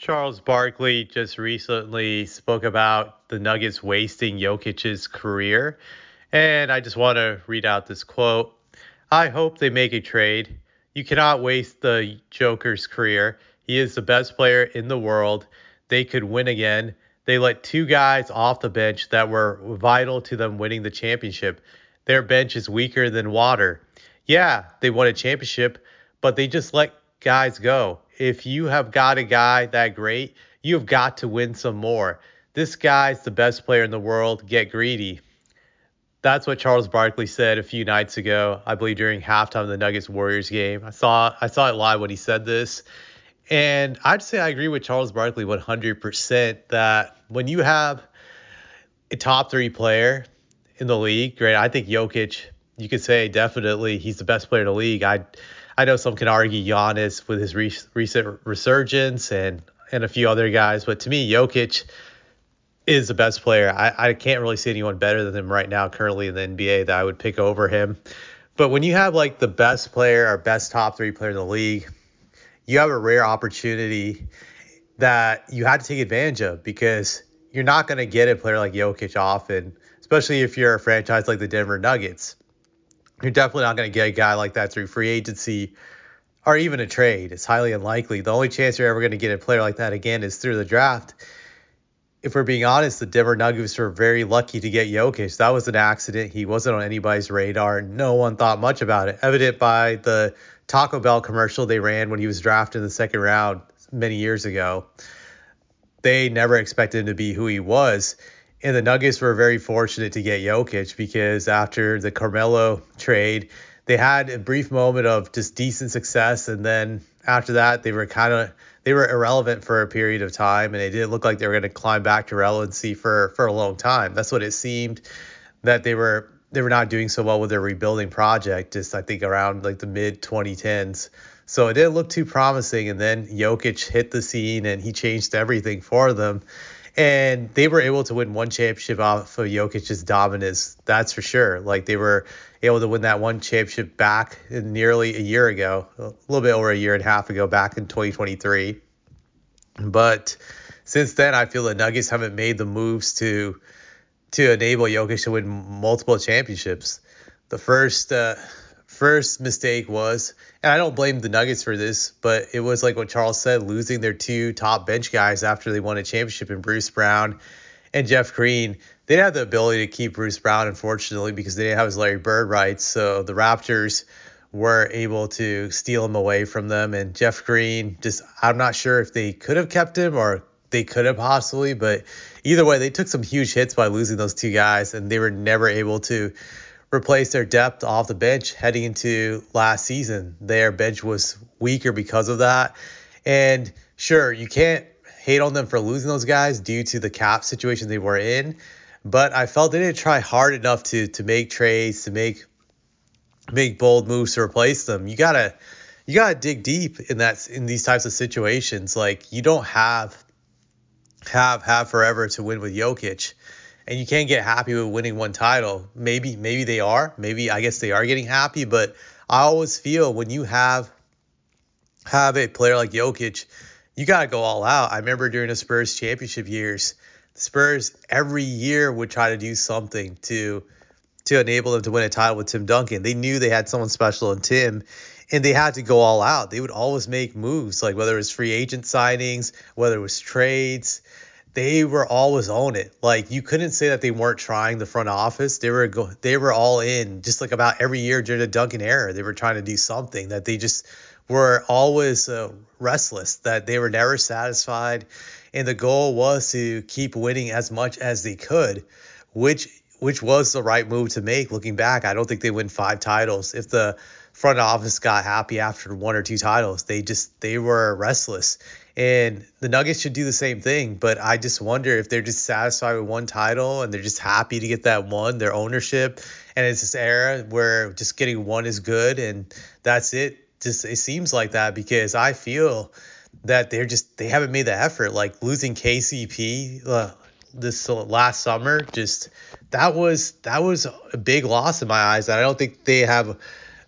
Charles Barkley just recently spoke about the Nuggets wasting Jokic's career. And I just want to read out this quote. I hope they make a trade. You cannot waste the Joker's career. He is the best player in the world. They could win again. They let two guys off the bench that were vital to them winning the championship. Their bench is weaker than water. Yeah, they won a championship, but they just let guys go. If you have got a guy that great, you have got to win some more. This guy's the best player in the world. Get greedy. That's what Charles Barkley said a few nights ago, I believe during halftime of the Nuggets Warriors game. I saw it live when he said this. And I'd say I agree with Charles Barkley 100% that when you have a top three player in the league, great. I think Jokic, you could say definitely he's the best player in the league. I know some can argue Giannis with his recent resurgence and a few other guys, but to me, Jokic is the best player. I can't really see anyone better than him right now, currently in the NBA, that I would pick over him. But when you have like the best player or best top three player in the league, you have a rare opportunity that you had to take advantage of because you're not going to get a player like Jokic often, especially if you're a franchise like the Denver Nuggets. You're definitely not going to get a guy like that through free agency or even a trade. It's highly unlikely. The only chance you're ever going to get a player like that again is through the draft. If we're being honest, the Denver Nuggets were very lucky to get Jokic. That was an accident. He wasn't on anybody's radar. No one thought much about it. Evident by the Taco Bell commercial they ran when he was drafted in the second round many years ago. They never expected him to be who he was. And the Nuggets were very fortunate to get Jokic because after the Carmelo trade, they had a brief moment of just decent success. And then after that, they were irrelevant for a period of time, and it didn't look like they were going to climb back to relevancy for a long time. That's what it seemed, that they were not doing so well with their rebuilding project, just I think around like the mid 2010s. So it didn't look too promising, and then Jokic hit the scene and he changed everything for them. And they were able to win one championship off of Jokic's dominance, that's for sure. Like they were able to win that one championship back nearly a year ago, a little bit over a year and a half ago, back in 2023. But since then, I feel the Nuggets haven't made the moves to enable Jokic to win multiple championships. The first mistake was, and I don't blame the Nuggets for this, but it was like what Charles said, losing their two top bench guys after they won a championship in Bruce Brown and Jeff Green. They didn't have the ability to keep Bruce Brown, unfortunately, because they didn't have his Larry Bird rights. So the Raptors were able to steal him away from them. And Jeff Green, just I'm not sure if they could have kept him or they could have possibly, but either way, they took some huge hits by losing those two guys, and they were never able to replace their depth off the bench heading into last season. Their bench was weaker because of that. And sure, you can't hate on them for losing those guys due to the cap situation they were in, but I felt they didn't try hard enough to make trades, to make bold moves to replace them. You gotta dig deep in these types of situations. Like you don't have forever to win with Jokic, and you can't get happy with winning one title. Maybe they are. Maybe I guess they are getting happy, but I always feel when you have a player like Jokic, you gotta go all out. I remember during the Spurs championship years, the Spurs every year would try to do something to enable them to win a title with Tim Duncan. They knew they had someone special in Tim, and they had to go all out. They would always make moves, like whether it was free agent signings, whether it was trades. They were always on it. Like you couldn't say that they weren't trying the front office. They were all in. Just like about every year during the Duncan era, they were trying to do something that they just were always restless. That they were never satisfied, and the goal was to keep winning as much as they could, which was the right move to make. Looking back, I don't think they win 5 titles. If the front office got happy after 1 or 2 titles, they were restless. And the Nuggets should do the same thing, but I just wonder if they're just satisfied with 1 title and they're just happy to get that one, their ownership. And it's this era where just getting 1 is good and that's it. Just it seems like that because I feel that they haven't made the effort. Like losing KCP this last summer, just that was a big loss in my eyes. I don't think they have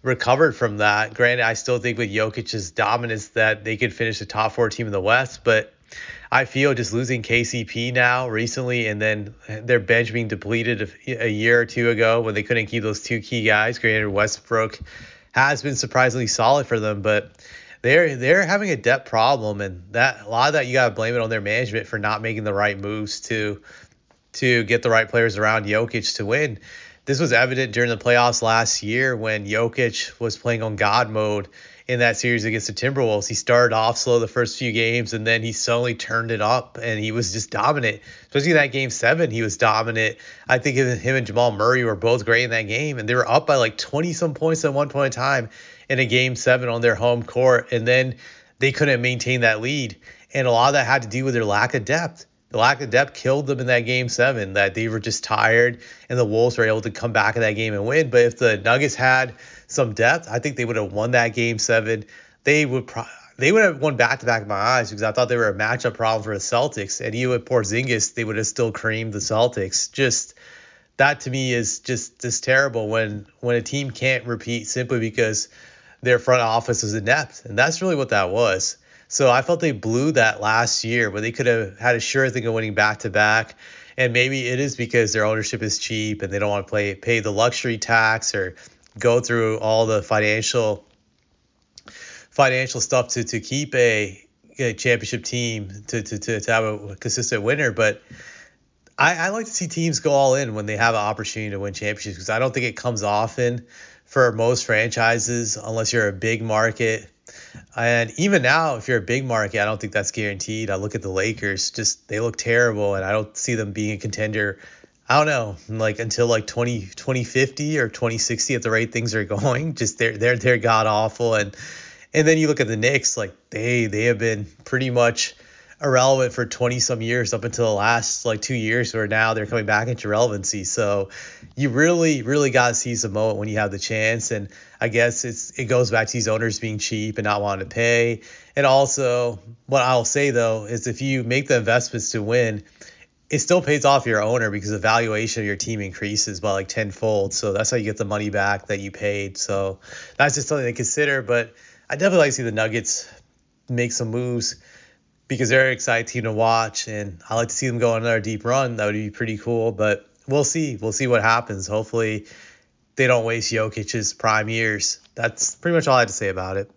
recovered from that. Granted, I still think with Jokic's dominance that they could finish the top 4 team in the West, but I feel just losing KCP now recently, and then their bench being depleted a year or two ago when they couldn't keep those 2 key guys. Granted, Westbrook has been surprisingly solid for them, but they're having a depth problem, and that a lot of that you gotta blame it on their management for not making the right moves to get the right players around Jokic to win. This was evident during the playoffs last year when Jokic was playing on God mode in that series against the Timberwolves. He started off slow the first few games, and then he suddenly turned it up, and he was just dominant. Especially in that game 7, he was dominant. I think him and Jamal Murray were both great in that game, and they were up by like 20-some points at one point in time in a game 7 on their home court, and then they couldn't maintain that lead. And a lot of that had to do with their lack of depth. The lack of depth killed them in that game 7, that they were just tired, and the Wolves were able to come back in that game and win. But if the Nuggets had some depth, I think they would have won that game 7. They would have won back-to-back in my eyes, because I thought they were a matchup problem for the Celtics. And even with Porzingis, they would have still creamed the Celtics. Just that to me is just terrible when a team can't repeat simply because their front office is inept. And that's really what that was. So I felt they blew that last year, but they could have had a sure thing of winning back-to-back. And maybe it is because their ownership is cheap and they don't want to pay the luxury tax or go through all the financial stuff to keep a championship team to have a consistent winner. But I like to see teams go all in when they have an opportunity to win championships, because I don't think it comes often for most franchises unless you're a big market. And even now, if you're a big market, I don't think that's guaranteed. I look at the Lakers, just they look terrible, and I don't see them being a contender. I don't know, like until like 2050 or 2060 at the rate things are going. Just they're god awful, and then you look at the Knicks, like they have been pretty much irrelevant for 20 some years up until the last like 2 years, where now they're coming back into relevancy. So you really got to seize the moment when you have the chance. And I guess it goes back to these owners being cheap and not wanting to pay. And also what I'll say though is if you make the investments to win, it still pays off your owner, because the valuation of your team increases by like tenfold. So that's how you get the money back that you paid. So that's just something to consider. But I definitely like to see the Nuggets make some moves, because they're an exciting team to watch, and I like to see them go on another deep run. That would be pretty cool, but we'll see. We'll see what happens. Hopefully they don't waste Jokic's prime years. That's pretty much all I had to say about it.